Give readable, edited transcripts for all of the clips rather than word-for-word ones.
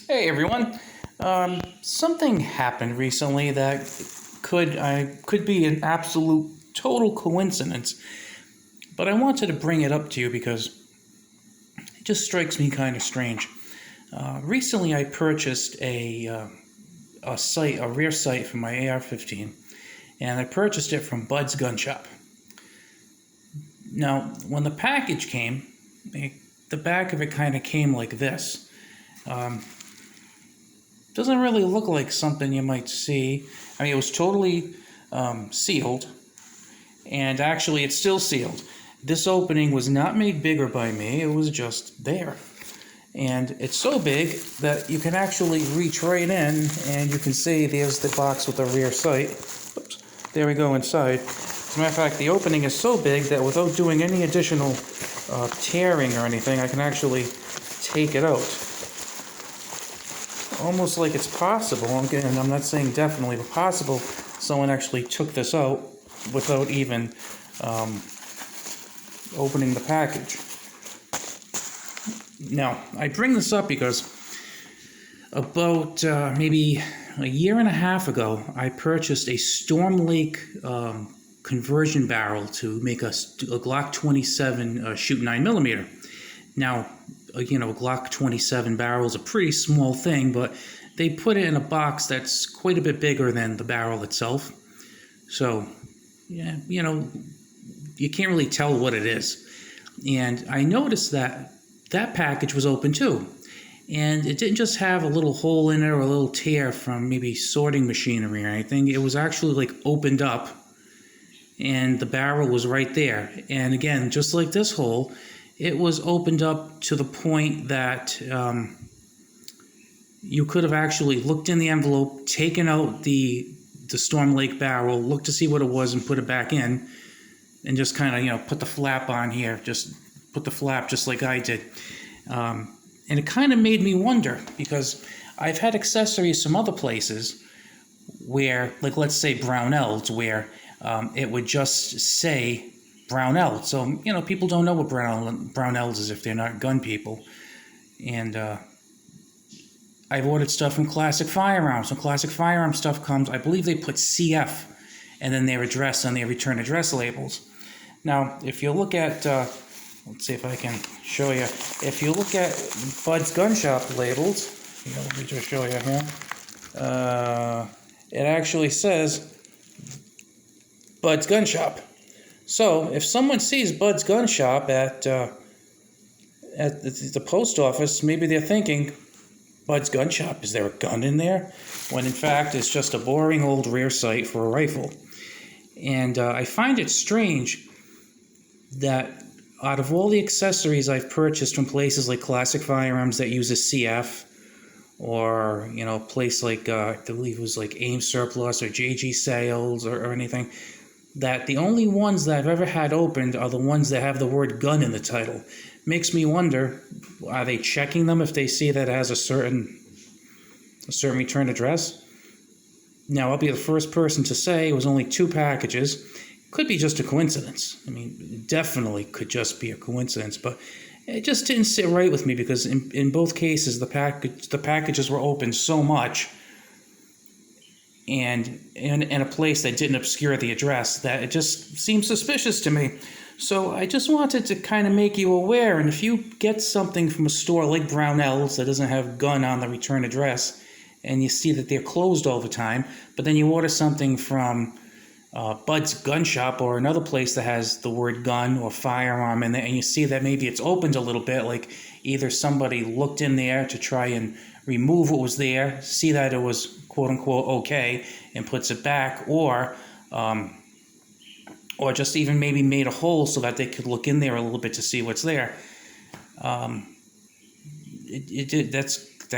Hey everyone. Something happened recently that could be an absolute total coincidence, but I wanted to bring it up to you because it just strikes me kind of strange. Recently, I purchased a rear sight for my AR-15, and I purchased it from Bud's Gun Shop. Now, when the package came, the back of it kind of came like this. Doesn't really look like something you might see. I mean, it was totally sealed, and actually it's still sealed. This opening was not made bigger by me, it was just there. And it's so big that you can actually reach right in and you can see there's the box with the rear sight. Oops, there we go inside. As a matter of fact, the opening is so big that without doing any additional tearing or anything, I can actually take it out. Almost like it's possible, and I'm not saying definitely, but possible, someone actually took this out without even opening the package. Now, I bring this up because about maybe a year and a half ago, I purchased a Storm Lake conversion barrel to make a Glock 27 shoot 9mm. Now, a Glock 27 barrel is a pretty small thing, but they put it in a box that's quite a bit bigger than the barrel itself. So, yeah, you can't really tell what it is. And I noticed that package was open too. And it didn't just have a little hole in it or a little tear from maybe sorting machinery or anything. It was actually like opened up, and the barrel was right there. And again, just like this hole, it was opened up to the point that you could have actually looked in the envelope, taken out the Storm Lake barrel, looked to see what it was, and put it back in, and just kind of put the flap on here, just put the flap just like I did. And it kind of made me wonder, because I've had accessories some other places where, like let's say Brownells, where it would just say Brownell. So, people don't know what Brownells is if they're not gun people. And I've ordered stuff from Classic Firearms. When Classic Firearm stuff comes, I believe they put CF and then their address on their return address labels. Now, if you look at, let's see if I can show you. If you look at Bud's Gun Shop labels, let me just show you here. It actually says Bud's Gun Shop. So, if someone sees Bud's Gun Shop at the post office, maybe they're thinking, Bud's Gun Shop, is there a gun in there? When in fact, it's just a boring old rear sight for a rifle. And I find it strange that out of all the accessories I've purchased from places like Classic Firearms that uses CF, or, a place like, I believe it was like AIM Surplus or JG Sales or anything, that the only ones that I've ever had opened are the ones that have the word gun in the title. Makes me wonder, are they checking them if they see that it has a certain return address? Now, I'll be the first person to say it was only 2 packages. Could be just a coincidence. I mean, it definitely could just be a coincidence, but it just didn't sit right with me, because in both cases, the packages were open so much, and in a place that didn't obscure the address, that it just seemed suspicious to me. So I just wanted to kind of make you aware, and if you get something from a store like Brownells that doesn't have gun on the return address, and you see that they're closed all the time, but then you order something from Bud's Gun Shop or another place that has the word gun or firearm in there, and you see that maybe it's opened a little bit, like either somebody looked in there to try and remove what was there, see that it was quote-unquote okay, and puts it back, or just even maybe made a hole so that they could look in there a little bit to see what's there. That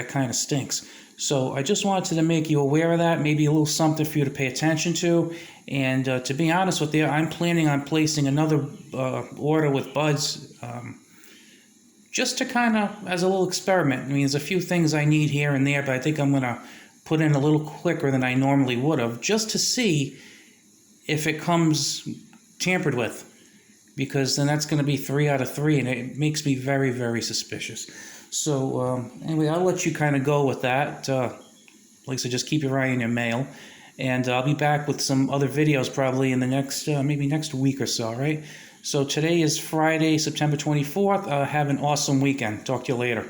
kind of stinks. So I just wanted to make you aware of that, maybe a little something for you to pay attention to. And to be honest with you, I'm planning on placing another order with Bud's, just to kind of, as a little experiment. I mean, there's a few things I need here and there, but I think I'm going to put in a little quicker than I normally would have, just to see if it comes tampered with. because then that's going to be 3 out of 3, and it makes me very, very suspicious. So anyway, I'll let you kind of go with that. Like I said, just keep your eye on your mail. And I'll be back with some other videos probably in the next, maybe next week or so, right? So today is Friday, September 24th. Have an awesome weekend. Talk to you later.